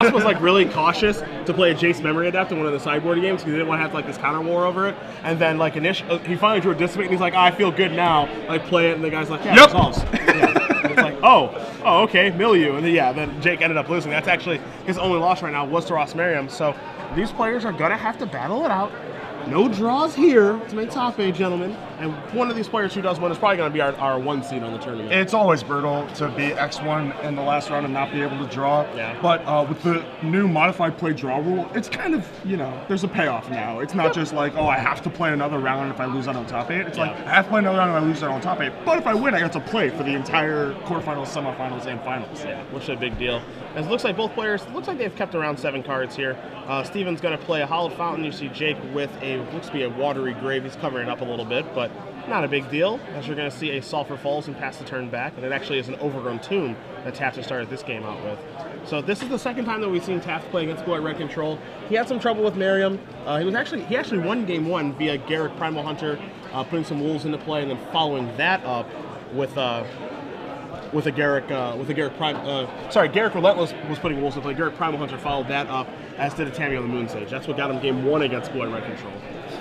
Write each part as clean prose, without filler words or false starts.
Taft was like really cautious to play a Jace Memory Adept in one of the sideboard games because he didn't want to have like this counter war over it. And then like he finally drew a Dissipate and he's like, I feel good now. Like play it, and the guy's like, yeah, it resolves. Yeah. And it's like, oh, okay, milieu. And then Jake ended up losing. That's actually his only loss right now was to Ross Merriam. So these players are gonna have to battle it out. No draws here to make top 8, gentlemen. And one of these players who does win is probably going to be our 1 seed on the tournament. It's always brutal to be X1 in the last round and not be able to draw. Yeah. But with the new modified play draw rule, it's kind of, there's a payoff now. It's not just like, I have to play another round if I lose out on top 8. It's like, I have to play another round if I lose out on top 8. But if I win, I get to play for the entire quarterfinals, semifinals, and finals. Yeah, which is a big deal. And it looks like both players, they've kept around 7 cards here. Steven's going to play a Hallowed Fountain. You see Jake with looks to be a Watery Grave. He's covering it up a little bit, but not a big deal, as you're going to see a Sulphur Falls and pass the turn back, and it actually is an Overgrown Tomb that Taft has started this game out with. So this is the second time that we've seen Taft play against Blue White Red Control. He had some trouble with Merriam. He actually won game 1 via Garrick Primal Hunter, putting some Wolves into play, and then following that up with a Garrick Garrick Relentless was putting Wolves into play. Garrick Primal Hunter followed that up, as did a Tammy on the Moon Sage. That's what got him game 1 against Blue White Red Control.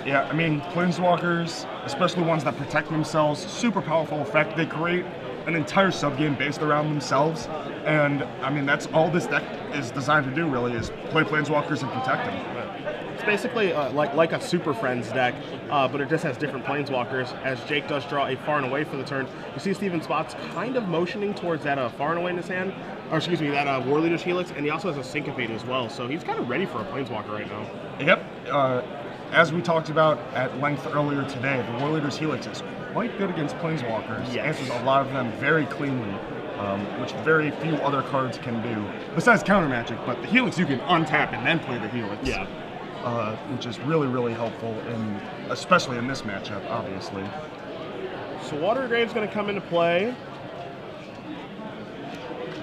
Yeah, I mean, Planeswalkers, especially ones that protect themselves, super powerful effect. They create an entire subgame based around themselves, and I mean, that's all this deck is designed to do, really, is play Planeswalkers and protect them. It's basically like a Super Friends deck, but it just has different Planeswalkers, as Jake does draw a Far and Away for the turn. You see Steven Spots kind of motioning towards that Far and Away in his hand, or excuse me, that War Leader's Helix, and he also has a Syncopate as well, so he's kind of ready for a Planeswalker right now. Yep. As we talked about at length earlier today, the War Leader's Helix is quite good against Planeswalkers. Yes. Answers a lot of them very cleanly, which very few other cards can do, besides Counter Magic, but the Helix you can untap and then play the Helix. Yeah. Which is really, really helpful, especially in this matchup, obviously. So Watery Grave's going to come into play.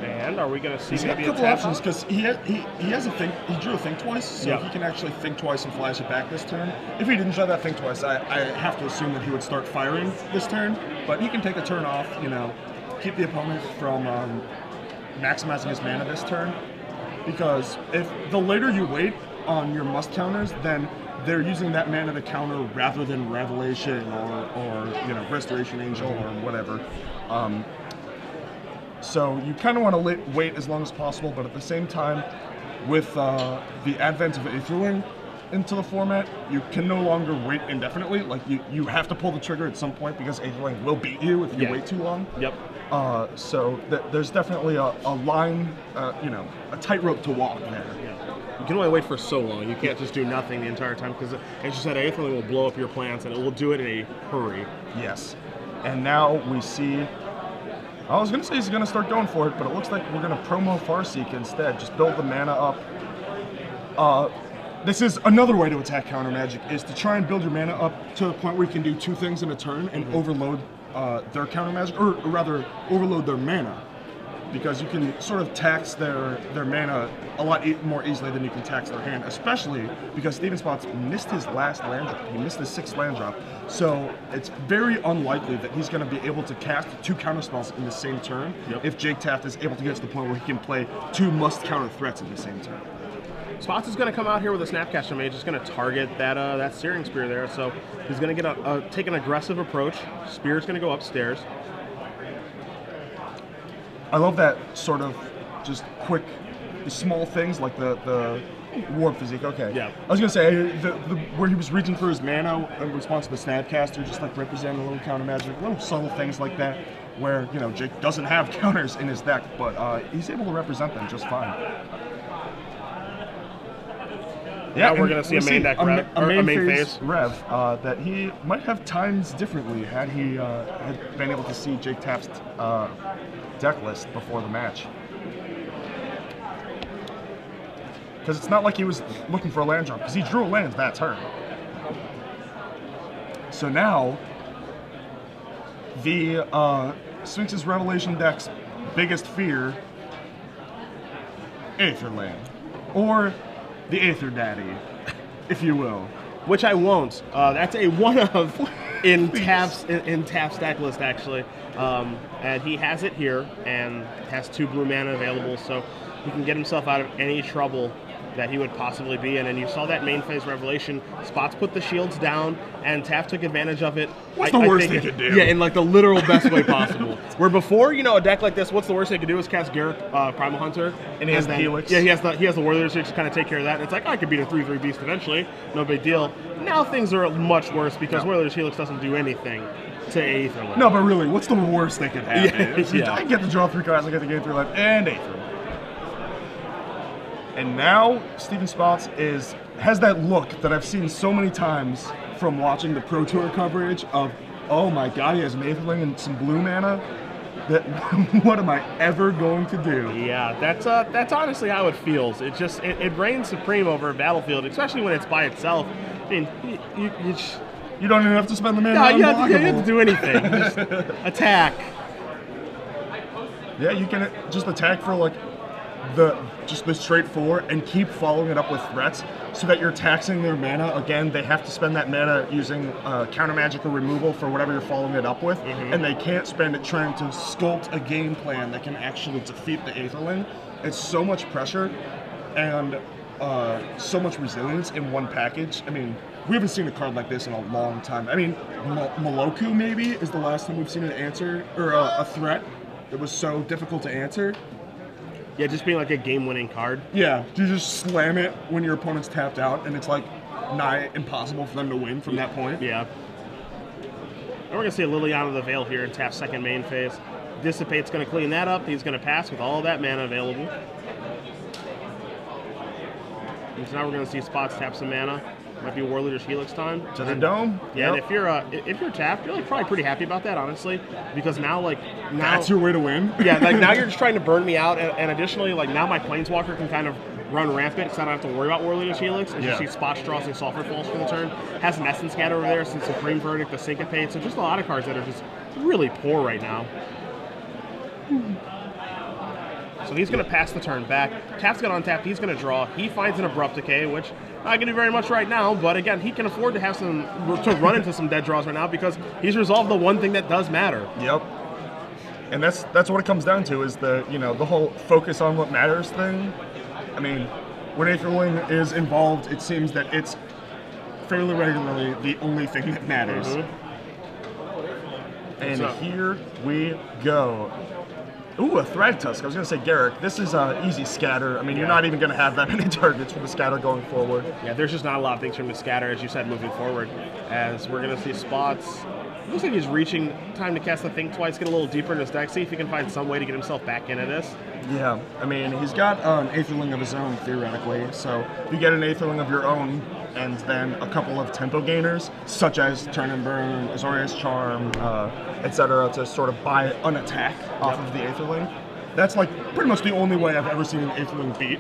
And are we going to see He's got a couple options because he has a think. He drew a Think Twice, so he can actually Think Twice and flash it back this turn. If he didn't draw that Think Twice, I have to assume that he would start firing this turn. But he can take a turn off, keep the opponent from maximizing his mana this turn. Because if the later you wait on your must counters, then they're using that mana to counter rather than Revelation or Restoration Angel or whatever. So you kind of want to wait as long as possible, but at the same time, with the advent of Aetherwing into the format, you can no longer wait indefinitely. Like you have to pull the trigger at some point because Aetherwing will beat you if you wait too long. Yep. So there's definitely a line, a tightrope to walk there. Yeah. You can only wait for so long. You can't just do nothing the entire time because, as you said, Aetherwing will blow up your plants and it will do it in a hurry. Yes. And now we see. I was going to say he's going to start going for it, but it looks like we're going to promo Farseek instead. Just build the mana up. This is another way to attack Counter Magic, is to try and build your mana up to the point where you can do 2 things in a turn and overload their Counter Magic, or rather, overload their mana. Because you can sort of tax their mana a lot more easily than you can tax their hand, especially because Steven Spots missed his last land drop. He missed his 6th land drop. So it's very unlikely that he's going to be able to cast 2 counter spells in the same turn if Jake Taft is able to get to the point where he can play 2 must-counter threats in the same turn. Spots is going to come out here with a Snapcaster Mage. Just going to target that Searing Spear there. So he's going to take an aggressive approach. Spear's going to go upstairs. I love that sort of just quick, small things like the Warp Physique. Okay. Yeah. I was gonna say where he was reaching for his mana in response to the Snapcaster, just like representing a little counter magic, little subtle things like that, where Jake doesn't have counters in his deck, but he's able to represent them just fine. Yeah, we're going to see a main deck rev, a main phase rev that he might have times differently had he had been able to see Jake Taft's deck list before the match. Because it's not like he was looking for a land drop, because he drew a land that turn. So now, the Sphinx's Revelation deck's biggest fear, Aether Land. Or the Aether Daddy, if you will. Which I won't. That's a one of in Taft's deck list, actually. And he has it here and has 2 blue mana available. So he can get himself out of any trouble that he would possibly be in. And you saw that main phase revelation. Spots put the shields down, and Taft took advantage of it. What's the worst they could do? Yeah, in like the literal best way possible. Where before, you know, a deck like this, what's the worst they could do is cast Garruk, Primal Hunter. And he has the Helix. Yeah, he has the Warriors to kind of take care of that. And it's like, I could beat a 3/3 Beast eventually. No big deal. Now things are much worse because Warriors Helix doesn't do anything to Aetherling. No, but really, what's the worst they could have? Yeah. I get to draw 3 cards, I get to gain 3 life, and Aetherling. And now Steven Spots has that look that I've seen so many times from watching the Pro Tour coverage of, oh my god, he has an Aetherling and some blue mana. That what am I ever going to do? Yeah, that's honestly how it feels. It reigns supreme over a battlefield, especially when it's by itself. I mean, you don't even have to spend the mana. No, you don't have to do anything. Just attack. Yeah, you can just attack for like the straight 4 and keep following it up with threats so that you're taxing their mana. Again, they have to spend that mana using counter magic or removal for whatever you're following it up with, and they can't spend it trying to sculpt a game plan that can actually defeat the Aetherling. It's so much pressure and so much resilience in one package. I mean, we haven't seen a card like this in a long time. I mean, Moloku maybe is the last time we've seen an answer or a threat that was so difficult to answer. Yeah, just being like a game-winning card. Yeah, you just slam it when your opponent's tapped out, and it's like nigh impossible for them to win from that point. Yeah. And we're going to see a Liliana of the Veil here in Taft's second main phase. Dissipate's going to clean that up. He's going to pass with all that mana available. And so now we're going to see Spots tap some mana. Might be War Leader's Helix time. To the dome? Yeah, and if you're Taft, you're like probably pretty happy about that, honestly, because now that's your way to win. Yeah, like now you're just trying to burn me out, and additionally, like now my Planeswalker can kind of run rampant because I don't have to worry about War Leader's Helix. And you see Spots draws and Sulfur Falls for the turn. Has an Essence Scatter over there since Supreme Verdict, the Syncopate. So just a lot of cards that are just really poor right now. So he's going to pass the turn back. Taft's got on tap. He's going to draw. He finds an Abrupt Decay, which not going to do very much right now. But again, he can afford to have to run into some dead draws right now because he's resolved the one thing that does matter. Yep. And that's what it comes down to is the whole focus on what matters thing. I mean, when Aetherling is involved, it seems that it's fairly regularly the only thing that matters. And here we go. Ooh, a Thragtusk. I was going to say Garruk. This is easy scatter. I mean, you're not even going to have that many targets for the scatter going forward. Yeah, there's just not a lot of things from the scatter, as you said, moving forward. As we're going to see Spots. Looks like he's reaching time to cast the Think Twice, get a little deeper in his deck, see if he can find some way to get himself back into this. Yeah, I mean, he's got an Aetherling of his own, theoretically. So if you get an Aetherling of your own, and then a couple of tempo gainers, such as Turn and Burn, Azorius Charm, etc., to sort of buy an attack off of the Aetherling. That's like pretty much the only way I've ever seen an Aetherling beat.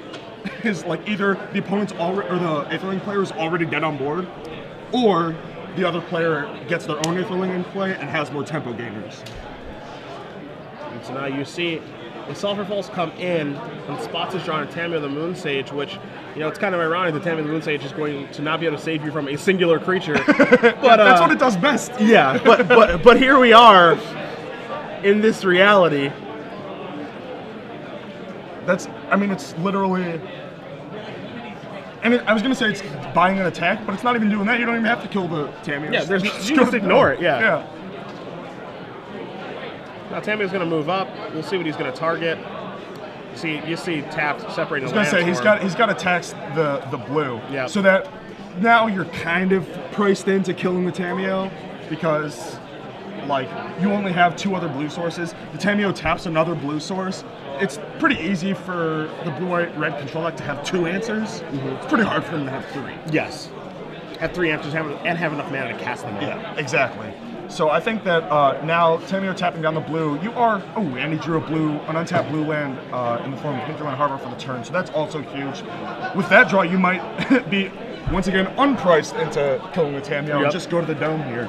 Is like either the opponent's already, or the Aetherling player is already dead on board, or the other player gets their own Aetherling in play and has more tempo gainers. And so now you see the Sulfur Falls come in, and Spots is drawing a Tamio the Moon Sage, which, it's kind of ironic that Tamio the Moon Sage is going to not be able to save you from a singular creature. But that's what it does best. Yeah, but here we are in this reality. It's literally. And I was going to say it's buying an attack, but it's not even doing that. You don't even have to kill the Tamio. Yeah, you just ignore it, yeah. Now Tamio's going to move up. We'll see what he's going to target. You see Taft separating the lands. I was going to say, he's got to tax the blue. Yeah. So that now you're kind of priced into killing the Tamio because, like, you only have 2 other blue sources. The Tamio taps another blue source. It's pretty easy for the blue-white-red control deck to have 2 answers. It's pretty hard for them to have 3. Yes. Have 3 answers and have enough mana to cast them all. Yeah, exactly. So I think that now Tamio tapping down the blue, and he drew an untapped blue land in the form of Hinterland Harbor for the turn. So that's also huge. With that draw, you might be, once again, unpriced into killing the Tamio and just go to the dome here.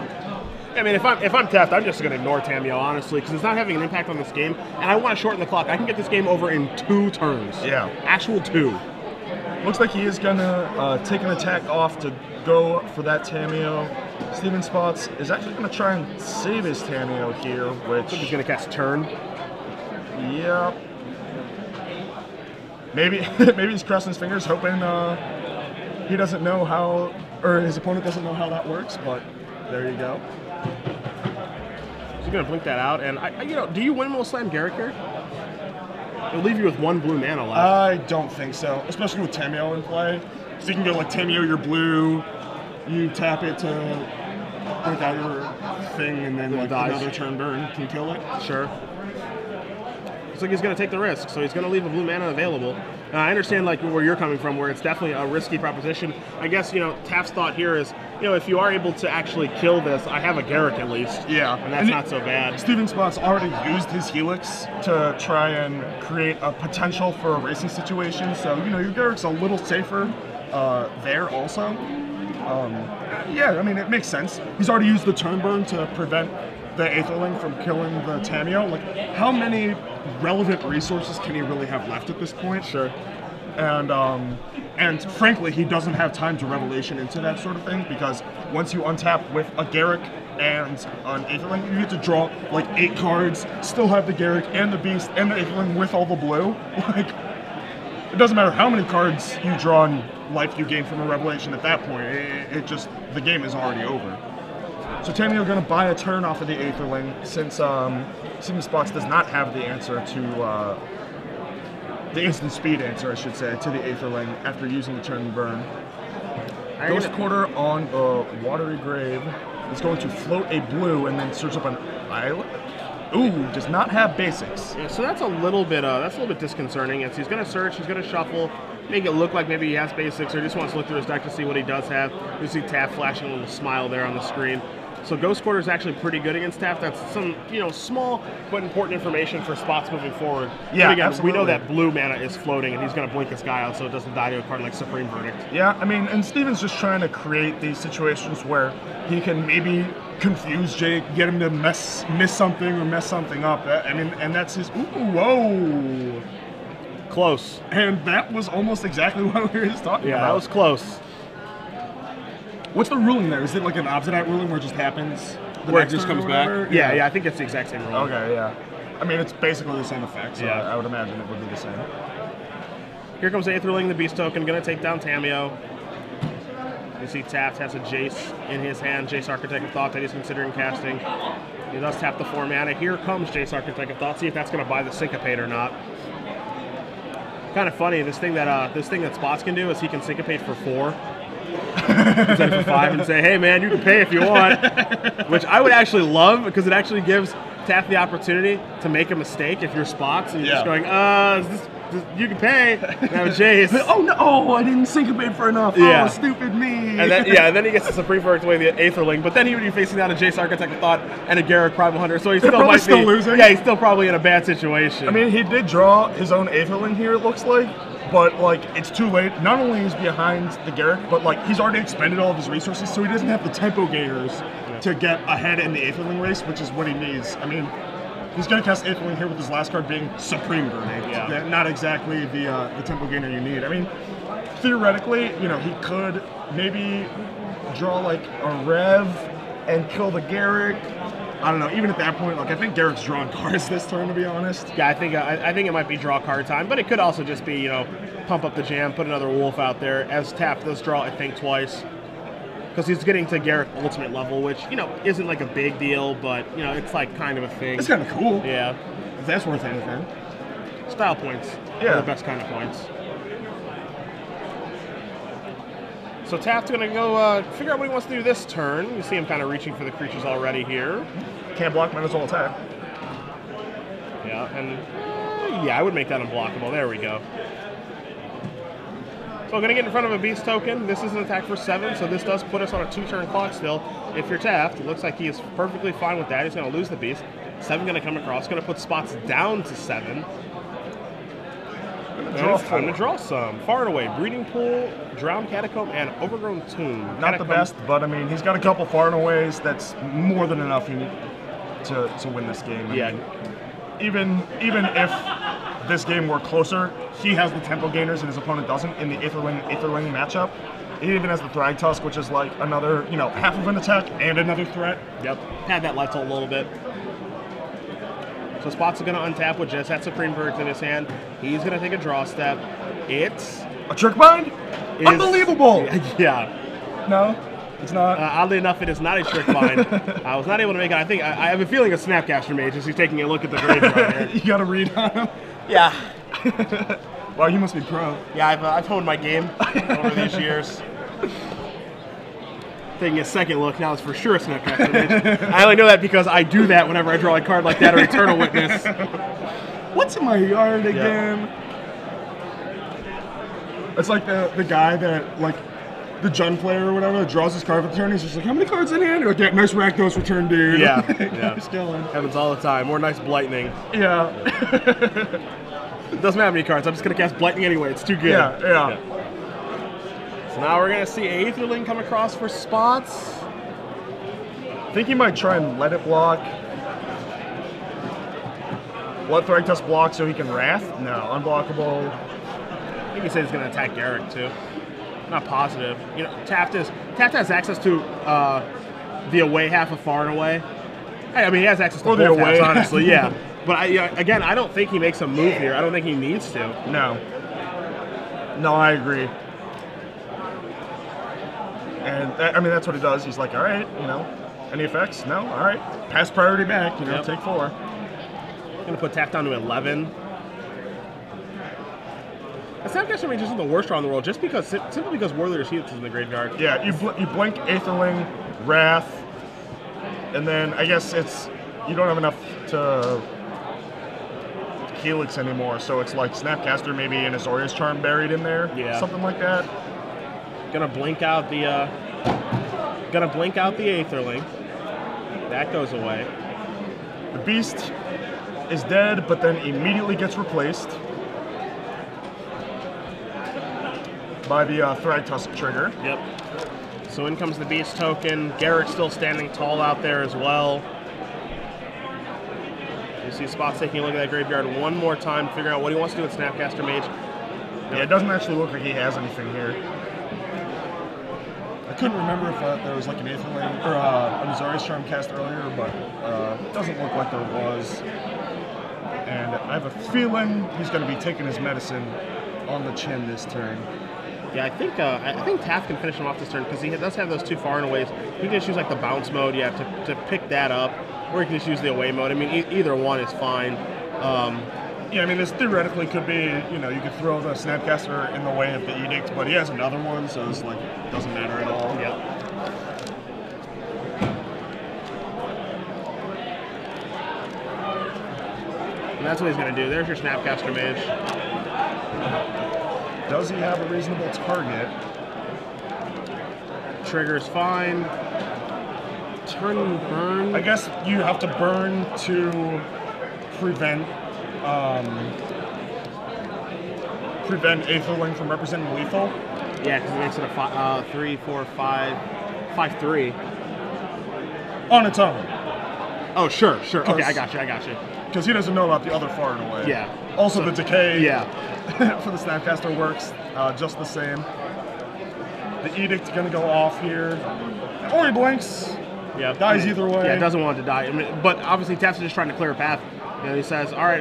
I mean, if I'm Taft, I'm just going to ignore Tamio, honestly, because it's not having an impact on this game, and I want to shorten the clock. I can get this game over in 2 turns. Yeah. Actual 2. Looks like he is going to take an attack off to go for that Tamio. Steven Spots is actually going to try and save his Tamio here, which... He's going to cast Turn. Yep. maybe maybe he's crossing his fingers, hoping he doesn't know how, or his opponent doesn't know how that works. But there you go. So you're gonna blink that out, and do you windmill slam Garrett here? It'll leave you with 1 blue mana left. I don't think so, especially with Tameo in play. So you can go like Tameo your blue, you tap it to blink out your thing, and then like another turn burn can kill it. Sure. Looks like he's going to take the risk, so he's going to leave a blue mana available. I understand like where you're coming from, where it's definitely a risky proposition. I guess Taft's thought here is, if you are able to actually kill this, I have a Garrick at least. Yeah, and that's not so bad. Steven Spot's already used his Helix to try and create a potential for a racing situation, so your Garrick's a little safer there also. Yeah, I mean it makes sense. He's already used the turn burn to prevent the Aetherling from killing the Tameo. Like, how many relevant resources can he really have left at this point? Sure. And frankly, he doesn't have time to Revelation into that sort of thing, because once you untap with a Garrick and an Aetherling, you get to draw like 8 cards, still have the Garrick and the Beast and the Aetherling with all the blue. Like, it doesn't matter how many cards you draw and life you gain from a Revelation at that point. It just, the game is already over. So Tameo going to buy a turn off of the Aetherling, since Steven Spots does not have the answer to the instant speed answer, I should say, to the Aetherling after using the turn and burn. Ghost Quarter on the Watery Grave is going to float a blue and then search up an island. Ooh, does not have basics. Yeah, so that's a little bit disconcerting. He's going to search, he's going to shuffle, make it look like maybe he has basics, or just wants to look through his deck to see what he does have. You see Taft flashing a little smile there on the screen. So Ghost Quarter is actually pretty good against Taft. That's some, small but important information for Spots moving forward. Yeah, but again, absolutely. We know that blue mana is floating, and he's going to blink this guy out so it doesn't die to a card like Supreme Verdict. Yeah, I mean, and Steven's just trying to create these situations where he can maybe confuse Jake, get him to miss something or mess something up. I mean, and that's his. Ooh, whoa. Close. And that was almost exactly what we were just talking about. Yeah, that was close. What's the ruling there? Is it like an obstinate ruling where it just happens? Where it just comes back? Yeah, I think it's the exact same ruling. Okay, yeah. I mean, it's basically the same effect, so yeah. I would imagine it would be the same. Here comes Aetherling, the Beast token, going to take down Tameo. You see Taft has a Jace in his hand, Jace Architect of Thought that he's considering casting. He does tap the 4 mana. Here comes Jace Architect of Thought. See if that's going to buy the Syncopate or not. Kind of funny, this thing that Spots can do is he can Syncopate for 4. Instead of for 5 and say, hey man, you can pay if you want. Which I would actually love, because it actually gives Taft the opportunity to make a mistake if you're Spots and you're just going, you can pay. Now Jace. Oh no, I didn't syncopate for enough. Yeah. Oh, stupid me. And then he gets the Supreme Verdict away the Aetherling, but then he would be facing down a Jace Architect of Thought and a Garrick Primal Hunter, so he still might be losing. Yeah, he's still probably in a bad situation. I mean, he did draw his own Aetherling here, it looks like. But, like, it's too late. Not only is he behind the Garrick, but, like, he's already expended all of his resources, so he doesn't have the tempo gainers to get ahead in the Aetherling race, which is what he needs. I mean, he's going to cast Aetherling here with his last card being Supreme Verdict. Yeah. Not exactly the tempo gainer you need. I mean, theoretically, he could maybe draw, like, a Rev and kill the Garrick. I don't know. Even at that point, like, I think Garrick's drawing cards this turn, to be honest. Yeah, I think it might be draw card time, but it could also just be, pump up the jam, put another Wolf out there, as Taft does draw, I think, twice. Because he's getting to Garrick Ultimate level, which, isn't like a big deal, but, it's like kind of a thing. It's kind of cool. Yeah. If that's worth anything. Style points. Yeah. Are the best kind of points. So Taft's going to go figure out what he wants to do this turn. You see him kind of reaching for the creatures already here. Can't block, might as well attack. Yeah, and I would make that unblockable. There we go. So I'm going to get in front of a Beast token. This is an attack for 7, so this does put us on a 2-turn clock still. If you're Taft, it looks like he is perfectly fine with that. He's going to lose the Beast. 7 going to come across. Going to put Spots down to 7. It's time to draw some. Far and Away, Breeding Pool, Drowned Catacomb, and Overgrown Tomb. Not the best, but I mean, he's got a couple Far and Aways. That's more than enough to win this game. I mean, even if this game were closer, he has the tempo gainers and his opponent doesn't in the Aetherling matchup. He even has the Thrag Tusk, which is like another, half of an attack and another threat. Yep. Had that life told a little bit. So Spots are going to untap with just that Supreme Verdict in his hand. He's going to take a draw step. It's a trick bind? Unbelievable! Yeah. No, it's not. Oddly enough, it is not a trick bind. I was not able to make it. I think I have a feeling a Snapcaster Mage as he's taking a look at the graveyard here. You got to read on him? Yeah. Wow, you must be pro. Yeah, I've honed my game over these years. Taking a second look, now it's for sure a Snapcaster Mage. I only know that because I do that whenever I draw a card like that or Eternal Witness. What's in my yard again? Yeah. It's like the guy that, like, the Jun player or whatever that draws his card for the turn. He's just like, how many cards in hand? You're like, yeah, nice Rakdos return, dude. Yeah. Keeps going. Happens all the time. Or nice Blightning. Yeah. It doesn't matter how many cards. I'm just going to cast Blightning anyway. It's too good. Yeah. So now we're going to see Aetherling come across for spots. I think he might try and let it block. Let Thragtusk block so he can Wrath? No, unblockable. I think he said he's going to attack Garrick too. Not positive. You know, Taft has access to the away half of Far and Away. I mean, he has access to both halves, honestly. Yeah, but again, I don't think he makes a move here. I don't think he needs to. No, I agree. And I mean, that's what he does. He's like, all right, you know, any effects? No, all right, pass priority back. You know, take 4. I'm gonna put Taft down to 11. Snapcaster Mage isn't the worst draw in the world, just because simply because Warlord Sheath is in the graveyard. Yeah, you blink Aetherling, Wrath, and then I guess it's you don't have enough to Helix anymore, so it's like Snapcaster maybe and Azorius Charm buried in there, something like that. Gonna blink out the Aetherling. That goes away. The Beast is dead, but then immediately gets replaced by the Thragtusk trigger. Yep. So in comes the Beast token. Garrick's still standing tall out there as well. You see Spots taking a look at that graveyard one more time, figuring out what he wants to do with Snapcaster Mage. Yeah, it doesn't actually look like he has anything here. I couldn't remember if there was like an Aetherling or an Azorius Charm cast earlier, but it doesn't look like there was. And I have a feeling he's going to be taking his medicine on the chin this turn. Yeah, I think Taft can finish him off this turn because he does have those 2 Far and Aways. He can just use like the bounce mode, to pick that up, or he can just use the away mode. I mean, either one is fine. Yeah, I mean, this theoretically could be, you know, you could throw the Snapcaster in the way of the Edict, but he has another one, so it's like, doesn't matter at all. Yep. And that's what he's going to do. There's your Snapcaster Mage. Does he have a reasonable target? Trigger's fine. Turn and burn. I guess you have to burn to prevent Aetherling from representing lethal. Yeah, because it makes it a 3, 4, 5, 5/3 on its own. Oh, sure. Okay, I got you. Because he doesn't know about the other Far and Away. Yeah. Also, the decay. Yeah. For the Snapcaster works just the same. The Edict's gonna go off here, or he blinks. Yeah. Dies either way. Yeah, doesn't want it to die. I mean, but obviously Taft's just trying to clear a path. You know, he says, "All right,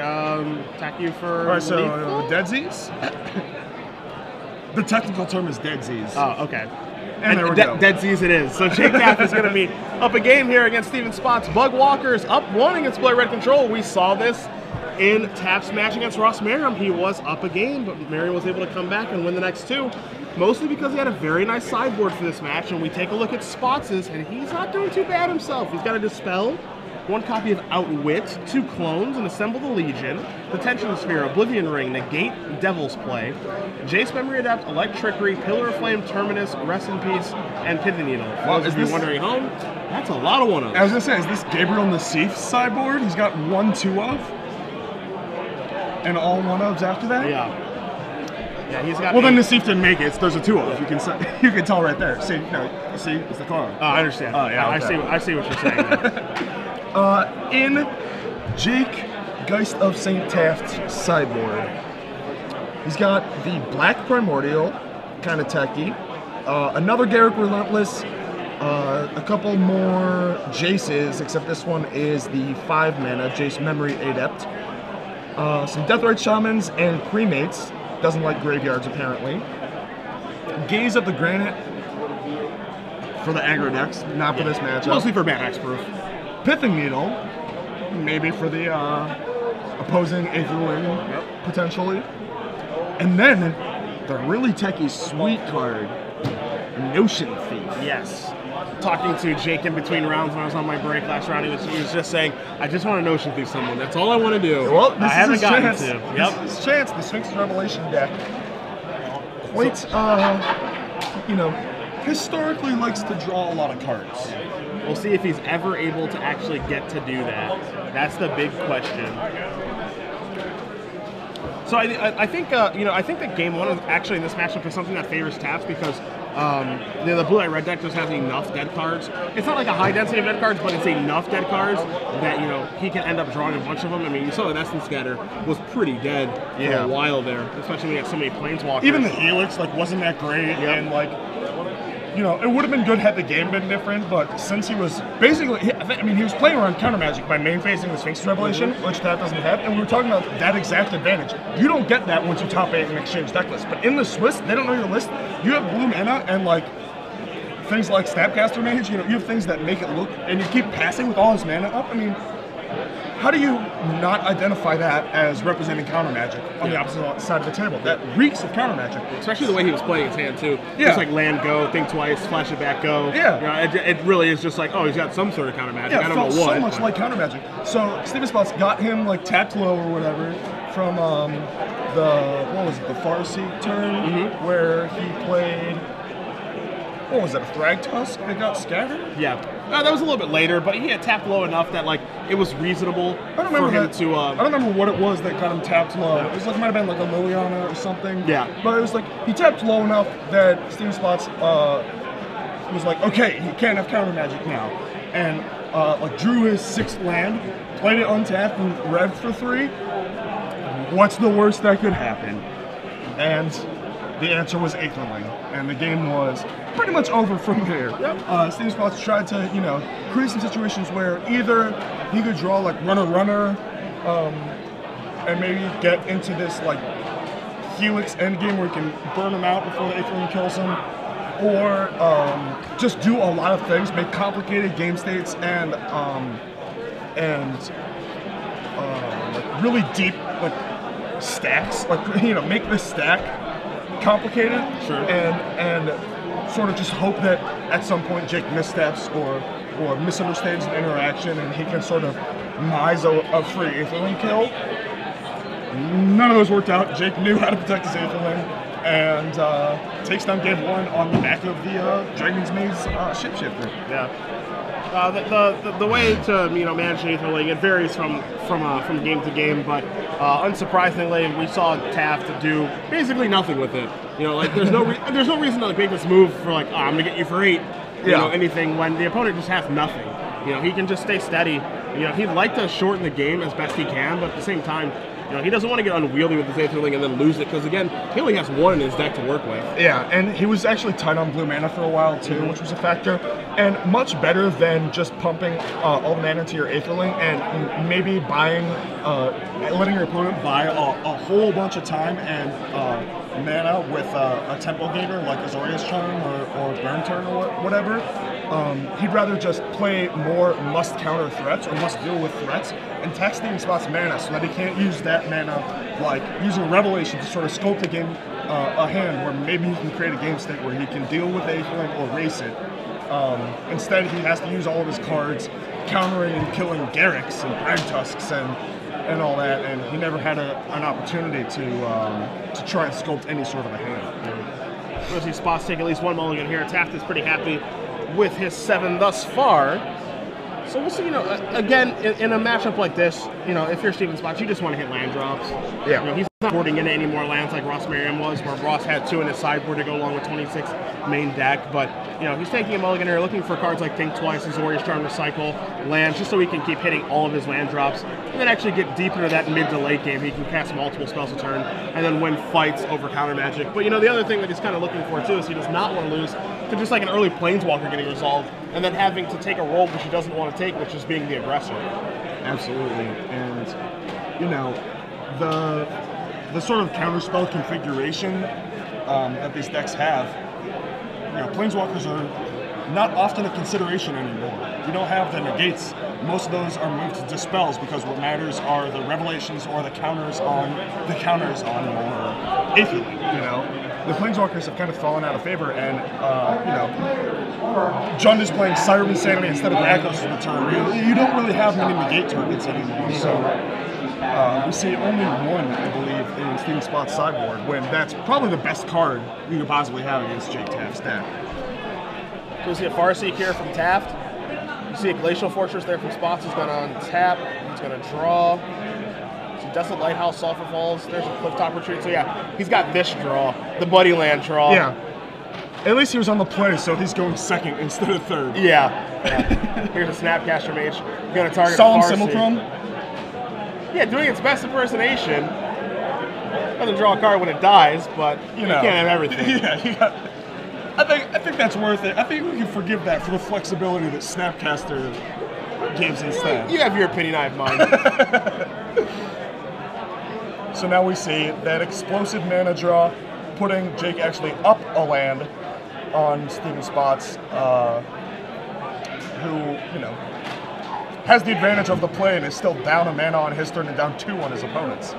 attack you for." All right, so Deadsies. The technical term is Deadsies. Oh, okay. And there we go. Deadsies it is. So Jake Taft is going to be up a game here against Steven Spots. Bug Walker's up 1 against Player Red Control. We saw this in Taft's match against Ross Merriam. He was up a game, but Merriam was able to come back and win the next 2. Mostly because he had a very nice sideboard for this match. And we take a look at Spots', and he's not doing too bad himself. He's got a Dispel, 1 copy of Outwit, 2 clones, and Assemble the Legion, the Tension Sphere, Oblivion Ring, Negate, Devil's Play, Jace Memory Adept, Electrickery, Pillar of Flame, Terminus, Rest in Peace, and Pithing Needle. For those of you wondering at home, that's a lot of 1-ofs. I was going to say, is this Gabriel Nassif's sideboard? He's got 1 2-of? And all 1-ofs after that? Yeah. Yeah, he's got. Well, then Nassif didn't make it. So there's a 2-of. You can tell right there. See, it's the clone. Oh, I understand. Oh, yeah. Okay. I see what you're saying. In Jake Geist of St. Taft's sideboard, he's got the Black Primordial, kind of techy, another Garrick Relentless, a couple more Jaces, except this one is the 5-mana Jace Memory Adept, some Deathrite Shamans and Cremates, doesn't like graveyards apparently. Gaze at the Granite for the aggro decks, not for this matchup. Mostly for Bad Hexproof. Pithing Needle, maybe for the opposing Aetherling, potentially. And then the really techie sweet card, Notion Thief. Yes. Talking to Jake in between rounds when I was on my break last round, he was just saying, I just want to Notion Thief someone. That's all I want to do. Well, this I haven't is his gotten chance. to. This is his chance. The Sphinx Revelation deck, quite, you know, historically likes to draw a lot of cards. We'll see if he's ever able to actually get to do that. That's the big question. So I think you know, I think that game one is actually in this matchup is something that favors Taft because you know, the blue-eye red deck just has enough dead cards. It's not like a high density of dead cards, but it's enough dead cards that, you know, he can end up drawing a bunch of them. I mean, you saw that Essence Scatter was pretty dead for a while there, especially when you had so many Planeswalkers. Even the Helix like wasn't that great, and like, you know, it would have been good had the game been different, but since he was basically, I mean, he was playing around Counter Magic by main phasing the Sphinx Revelation, which Taft doesn't have, and we were talking about that exact advantage. You don't get that once you top 8 and exchange deck list, but in the Swiss, they don't know your list. You have blue mana and like things like Snapcaster Mage, you know, you have things that make it look, and you keep passing with all his mana up. I mean, how do you not identify that as representing Counter Magic on the opposite side of the table? That reeks of Counter Magic. Especially the way he was playing his hand, too. Just like land, go, think twice, flash it back, go. Yeah. You know, it really is just like, oh, he's got some sort of Counter Magic. Yeah, I don't know what. so much like Counter Magic. So Steven Spots got him like tapped low or whatever from what was it, the Farseek turn, where he played, what was it, a Thrag Tusk that got scattered? Yeah. That was a little bit later, but he had tapped low enough that like it was reasonable I don't remember to. I don't remember what it was that got him tapped low. It was like, it might have been like a Liliana or something. Yeah. But it was like he tapped low enough that Steven Spots was like, okay, he can't have Counter Magic now, and like drew his 6th land, played it untapped and revved for 3. What's the worst that could happen? And the answer was Aetherling, and the game was pretty much over from there. Yep. Steven Spots tried to, you know, create some situations where either he could draw like runner, and maybe get into this like Helix endgame where he can burn him out before the Aetherling kills him, or just do a lot of things, make complicated game states and like really deep like stacks, like, you know, make this stack complicated, and sort of just hope that at some point Jake missteps or misunderstands an interaction and he can sort of mise a free Aetherling kill. None of those worked out. Jake knew how to protect his Aetherling and takes down game 1 on the back of the Dragon's Maze Shapeshifter. Yeah. The way to, you know, manage an Aetherling, it varies from game to game, but unsurprisingly, we saw Taft do basically nothing with it. You know, like there's no reason to like make this move for like, oh, I'm gonna get you for 8, you know, anything when the opponent just has nothing. You know, he can just stay steady. You know, he'd like to shorten the game as best he can, but at the same time, you know, he doesn't want to get unwieldy with his Aetherling and then lose it, because again, he only has 1 in his deck to work with. Yeah, and he was actually tight on blue mana for a while too, which was a factor, and much better than just pumping all the mana into your Aetherling and maybe buying, letting your opponent buy a whole bunch of time and mana with a Tempo Gator like Azorius Charm or Burn Turn or whatever. He'd rather just play more must-counter threats or must-deal with threats and tax Steven Spots' mana so that he can't use that mana, like using Revelation to sort of sculpt a game, a hand where maybe he can create a game state where he can deal with Aetherling or race it. Instead, he has to use all of his cards countering and killing Garrix and Brag Tusks and all that, and he never had an opportunity to try and sculpt any sort of a hand. We'll see Spots take at least 1 mulligan here. Taft is pretty happy with his 7 thus far. So we'll see, you know, again, in a matchup like this, you know, if you're Steven Spots, you just want to hit land drops. Yeah. You know, he's not boarding into any more lands like Ross Merriam was, where Ross had 2 in his sideboard to go along with 26 main deck. But, you know, he's taking a mulligan here, looking for cards like Think Twice, Azorius Charm, Recycle, lands, just so he can keep hitting all of his land drops, and then actually get deep into that mid to late game. He can cast multiple spells a turn, and then win fights over Counter Magic. But, you know, the other thing that he's kind of looking for, too, is he does not want to lose to just like an early Planeswalker getting resolved, and then having to take a role which he doesn't want to take, which is being the aggressor. Absolutely, and you know, the sort of counterspell configuration that these decks have, Planeswalkers are not often a consideration anymore. You don't have the negates. Most of those are moved to dispels because what matters are the revelations or the counters on more Aetherling, The Planeswalkers have kind of fallen out of favor, and, Jund is playing Siren Insanity instead of Rakdos for the turn. You don't really have many negate targets anymore, so we see only one, I believe, in Steven Spot's sideboard, when that's probably the best card you could possibly have against Jake Taft's deck. So we see a Farseek here from Taft. You see a Glacial Fortress there from Spots. He's going to untap. He's going to draw. So Desolate Lighthouse, Sulphur Falls. There's a Clifftop Retreat. So yeah, he's got this draw, the Muddy Land draw. Yeah. At least he was on the play, so he's going second instead of third. Yeah. Here's a Snapcaster Mage. He's going to target Solemn Farseek. Simulacrum. Yeah, doing its best impersonation. Doesn't draw a card when it dies, but you can't have everything. Yeah, I think that's worth it. I think we can forgive that for the flexibility that Snapcaster gives instead. You have your opinion, I have mine. So now we see that explosive mana draw, putting Jake actually up a land on Steven Spots, who, has the advantage of the play and is still down a mana on his turn and down 2 on his opponent's.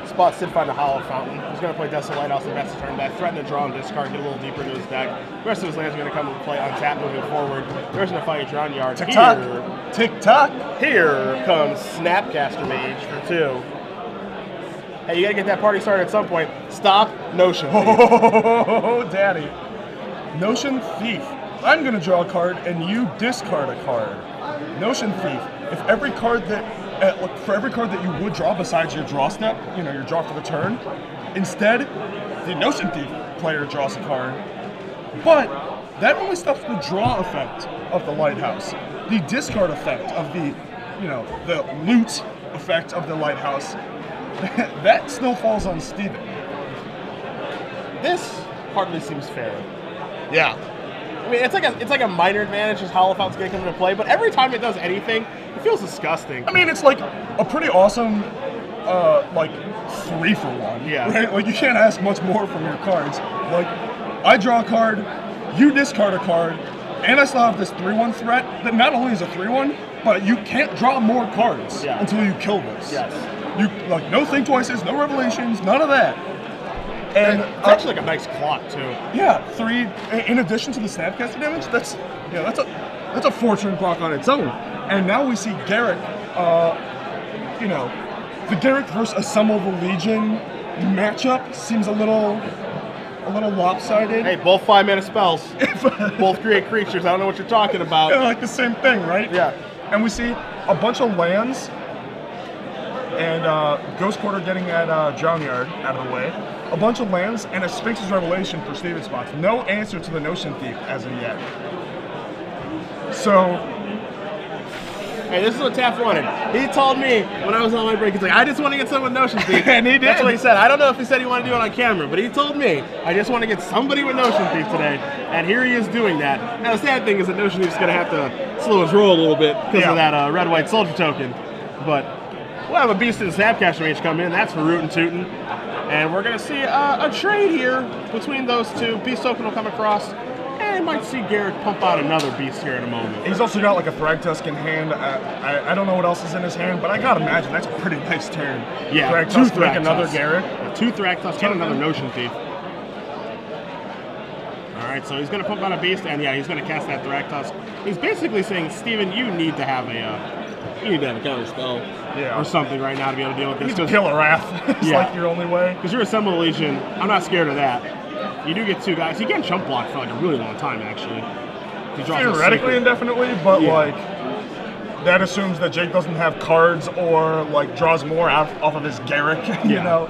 Spots did find a Hollow Fountain. He's going to play Desolate Lighthouse and best turn back, threaten to draw and discard, get a little deeper into his deck. The rest of his lands are going to come and play untap moving forward. There's going to fight a Drown Yard. Tick-tock! Tick-tock! Here comes Snapcaster Mage for 2. Hey, you got to get that party started at some point. Stop Notion Thief. Oh, daddy. Notion Thief. I'm going to draw a card and you discard a card. Notion Thief. If every card for every card that you would draw besides your draw step, your draw for the turn, instead, the Notion Thief player draws a card. But that only stops the draw effect of the Lighthouse. The discard effect of the loot effect of the Lighthouse, that still falls on Steven. This hardly seems fair. Yeah. I mean, it's like a minor advantage as Hollow Fountain's going to come into play, but every time it does anything, it feels disgusting. I mean, it's like a pretty awesome, 3-for-1. Yeah. Right? Like, you can't ask much more from your cards. Like, I draw a card, you discard a card, and I still have this 3-1 threat that not only is a 3-1, but you can't draw more cards until you kill this. Yes. You, no Think Twices, no Revelations, none of that. And it's actually like a nice clock too. Yeah, 3. In addition to the Snapcaster damage, that's a fortune clock on its own. And now we see Garrick. The Garrick versus Assemble the Legion matchup seems a little lopsided. Hey, both 5-mana spells. Both create creatures. I don't know what you're talking about. Yeah, like the same thing, right? Yeah. And we see a bunch of lands. And Ghost Quarter getting that Drown Yard out of the way. A bunch of lands and a Sphinx's Revelation for Steven Spots. No answer to the Notion Thief as of yet. So... Hey, this is what Taft wanted. He told me when I was on my break, he's like, I just want to get someone with Notion Thief. And he did. That's what he said. I don't know if he said he wanted to do it on camera, but he told me, I just want to get somebody with Notion Thief today. And here he is doing that. Now, the sad thing is that Notion Thief's going to have to slow his roll a little bit because of that red-white soldier token. But we'll have a Beast and a Snapcaster Mage come in. That's for rootin' tootin'. And we're going to see a trade here between those two. Beast token will come across. And I might see Garrick pump out another Beast here in a moment. He's also got like a Thragtusk in hand. I don't know what else is in his hand, but I gotta imagine that's a pretty nice turn. Yeah, Thragtusk, make another Garrick. 2 Thragtusk, get another Notion Thief. Alright, so he's going to pump out a Beast, and yeah, he's going to cast that Thragtusk. He's basically saying, Steven, you need to have a counter spell or something right now to be able to deal with this. Killer Wrath. It's like your only way. Because you're Assemble the Legion. I'm not scared of that. You do get 2 guys. You can chump block for like a really long time, actually. Theoretically indefinitely, but like that assumes that Jake doesn't have cards or like draws more off of his Garrick, you know.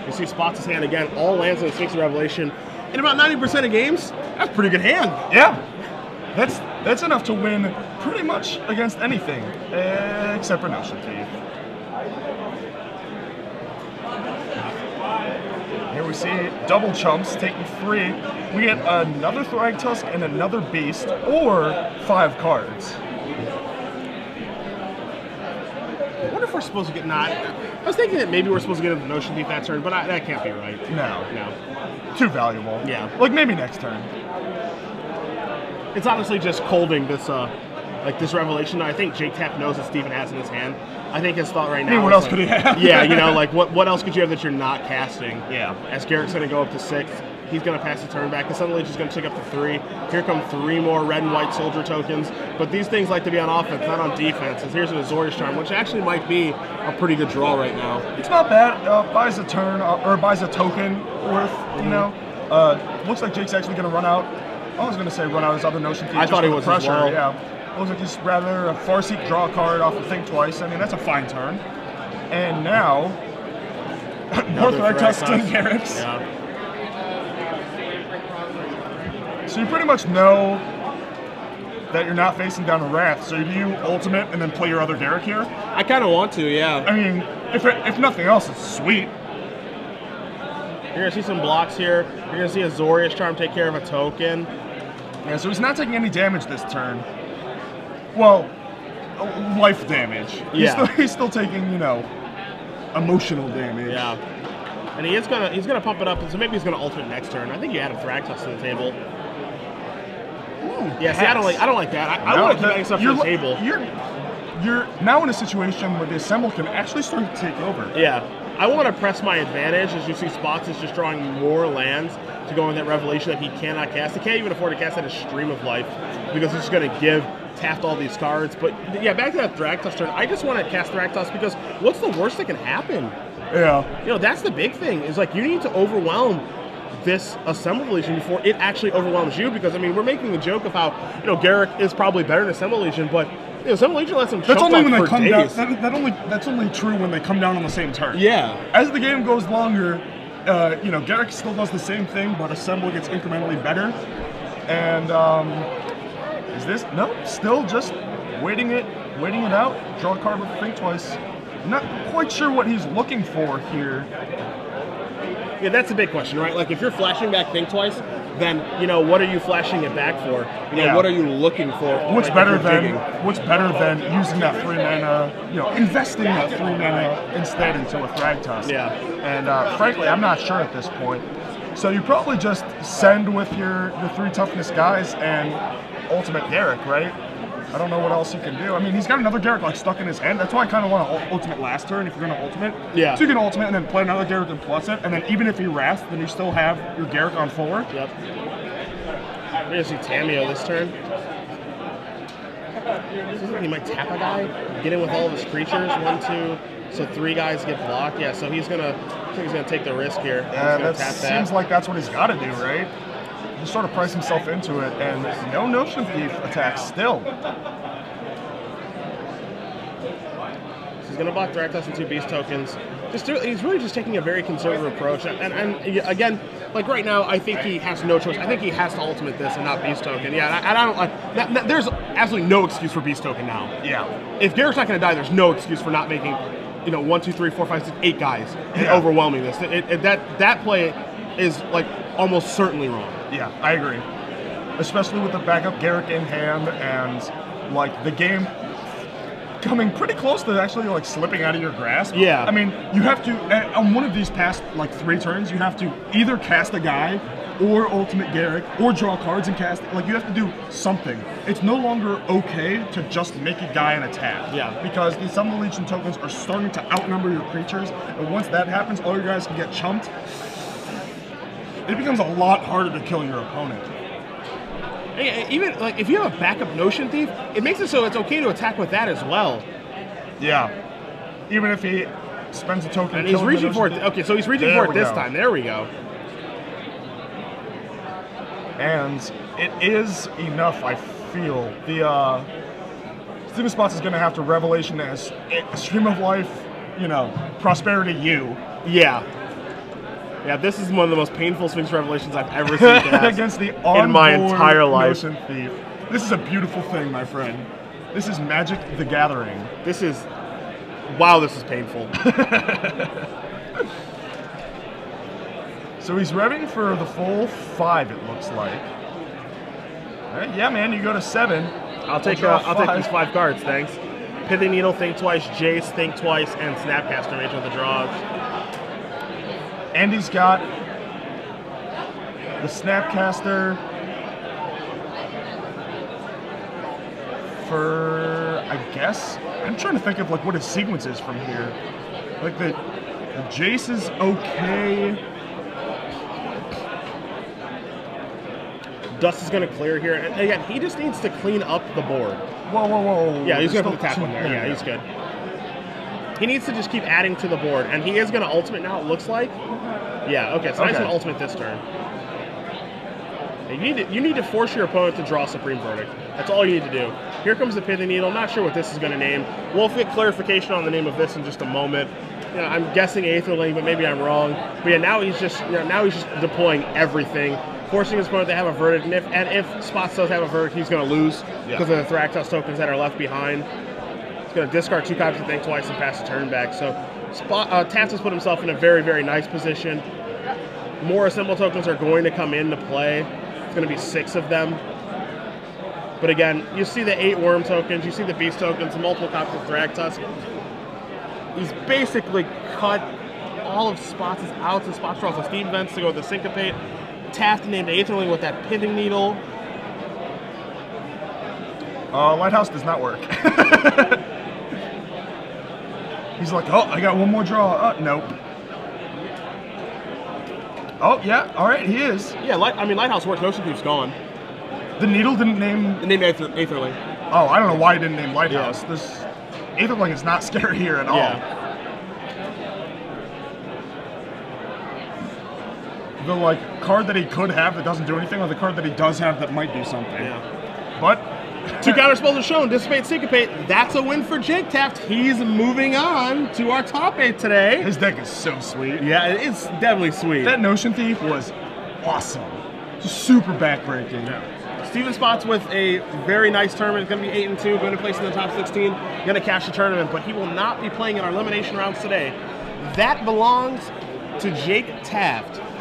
You see Spots' hand again, all lands in the Sphinx's Revelation. In about 90% of games, that's a pretty good hand. Yeah. That's enough to win pretty much against anything, except for Notion Thief. Here we see double chumps taking 3. We get another Thragtusk and another Beast, or 5 cards. I wonder if we're supposed to get not. I was thinking that maybe we're supposed to get into the Notion Thief that turn, but that can't be right. No. Too valuable. Yeah. Like maybe next turn. It's honestly just colding this like this revelation. I think Jake Taft knows that Steven has in his hand. I think his thought right now. I mean, what else could he have? Yeah, you know, like what else could you have that you're not casting? Yeah. As Garrett's going to go up to 6, he's going to pass the turn back. The Sun Legion is going to tick up to 3. Here come 3 more red and white soldier tokens. But these things like to be on offense, not on defense. And here's an Azorius Charm, which actually might be a pretty good draw right now. It's not bad. Buys a turn or buys a token worth. You know. Looks like Jake's actually going to run out. I was going to say run out his other Notion Thief. I thought he was pressure. as well. Yeah. Looks like he's rather a Farseek draw a card off of Think Twice. I mean, that's a fine turn. And now, more Thragtusk and Garrett's. Yeah. So you pretty much know that you're not facing down a Wrath. So do you ultimate and then play your other Garrett here? I kind of want to, yeah. I mean, if nothing else, it's sweet. You're going to see some blocks here. You're going to see a Azorius Charm take care of a token. Yeah, so he's not taking any damage this turn. Well, life damage. Yeah. He's still taking, you know, emotional damage. Yeah. And he's gonna pump it up, and so maybe he's gonna ultimate next turn. I think you added Thragtusk to the table. Ooh, yeah, see, I don't like that. I want to keep adding stuff to the table. You're now in a situation where the assemble can actually start to take over. Yeah. I want to press my advantage. As you see, Spots is just drawing more lands to go in that revelation that he cannot cast. He can't even afford to cast that as Stream of Life because he's just going to give Taft all these cards. But yeah, back to that Thragtusk turn. I just want to cast Thragtusk because what's the worst that can happen? Yeah. You know, that's the big thing. Is like you need to overwhelm this Assemble Legion before it actually overwhelms you. Because I mean, we're making the joke of how Garrick is probably better than Assemble Legion, but Assemble Legion lets them. That's only when they come days. down. That's only true when they come down on the same turn. Yeah. As the game goes longer, Garrick still does the same thing, but Assemble gets incrementally better. And is this no? Still just waiting it out. Draw a card with Think Twice. Not quite sure what he's looking for here. Yeah, that's a big question, right? Like if you're flashing back Think Twice, then what are you flashing it back for? What are you looking for? What's better than using that 3 mana? Investing that 3 mana instead into a Thragtusk. Yeah. And frankly, I'm not sure at this point. So you probably just send with your 3 toughness guys and ultimate Garrick, right? I don't know what else you can do. I mean, he's got another Garrick like stuck in his hand. That's why I kind of want to ultimate last turn if you're going to ultimate. Yeah. So you can ultimate and then play another Garrick and plus it, and then even if he Wrath, then you still have your Garrick on forward. Yep. We're going to see Tameo this turn. Seems like he might tap a guy, get in with all of his creatures. 1, 2, so 3 guys get blocked. Yeah, so he's gonna take the risk here. Yeah, that seems like that's what he's got to do, right? Just sort of price himself into it, and no Notion Thief attacks still. So he's gonna block Thragtusk and 2 beast tokens. He's really just taking a very conservative approach, and again, like right now, I think he has no choice. I think he has to ultimate this and not beast token. Yeah, and I don't like. There's absolutely no excuse for beast token now. Yeah. If Garrett's not gonna die, there's no excuse for not making, 1, 2, 3, 4, 5, 6, 8 guys and overwhelming this. That play is like almost certainly wrong. Yeah, I agree. Especially with the backup Garrick in hand and like the game coming pretty close to actually like slipping out of your grasp. Yeah. I mean, you have to on one of these past like 3 turns, you have to either cast a guy or ultimate Garrick or draw cards and cast. Like you have to do something. It's no longer okay to just make a guy and attack. Yeah. Because the Assemble Legion tokens are starting to outnumber your creatures, and once that happens, all your guys can get chumped. It becomes a lot harder to kill your opponent. Even like if you have a backup Notion Thief, it makes it so it's okay to attack with that as well. Yeah. Even if he spends a token. And he's reaching for it. Okay, so he's reaching for it this time. There we go. And it is enough, I feel. The Steven Spots is going to have to Revelation as a Stream of Life, Prosperity U. Yeah. Yeah, this is one of the most painful Sphinx Revelations I've ever seen against the in my entire life. Notion Thief. This is a beautiful thing, my friend. This is Magic the Gathering. This is... Wow, this is painful. So he's revving for the full 5, it looks like. All right, yeah, man, you go to 7. I'll take these 5 cards, thanks. Pithing Needle, think twice. Jace, think twice. And Snapcaster Mage with the draws. Andy's got the Snapcaster for, I guess, I'm trying to think of like what his sequence is from here. Like the Jace is okay. Dust is going to clear here. And again, he just needs to clean up the board. Whoa. Yeah, he's going to put the tap on there. Yeah, he's good. He needs to just keep adding to the board. And he is going to ultimate now, it looks like. Yeah, okay, so nice and ultimate this turn. You need to force your opponent to draw Supreme Verdict. That's all you need to do. Here comes the Pithing Needle. I'm not sure what this is going to name. We'll get clarification on the name of this in just a moment. You know, I'm guessing Aetherling, but maybe I'm wrong. But yeah, now he's just deploying everything, forcing his opponent to have a verdict. And if Spots does have a verdict, he's going to lose because of the Thraktos tokens that are left behind. He's going to discard 2 copies of Think Twice and pass the turn back. So Taft has put himself in a very, very nice position. More Assemble tokens are going to come into play. It's going to be 6 of them. But again, you see the 8 Worm tokens, you see the Beast tokens, multiple copies of Thraktos. He's basically cut all of Spots' outs and Spots draws the Steam Vents to go with the Syncopate. Taft named Aetherling with that Pithing Needle. Lighthouse does not work. He's like, oh, I got one more draw. Nope. Oh, yeah, all right, he is. Yeah, Lighthouse works. Notion Thief's gone. The Needle didn't name... It named Aetherling. Oh, I don't know why he didn't name Lighthouse. Yeah. This Aetherling is not scary here at all. The, like, card that he could have that doesn't do anything, or the card that he does have that might do something. Yeah. But... 2 counter spells are shown. Dissipate, Syncopate. That's a win for Jake Taft. He's moving on to our top 8 today. His deck is so sweet. Yeah, it's definitely sweet. That Notion Thief was awesome. Just super backbreaking. Yeah. Steven Spots with a very nice tournament. It's going to be 8 and 2, going to place in the top 16. Going to cash the tournament, but he will not be playing in our elimination rounds today. That belongs to Jake Taft.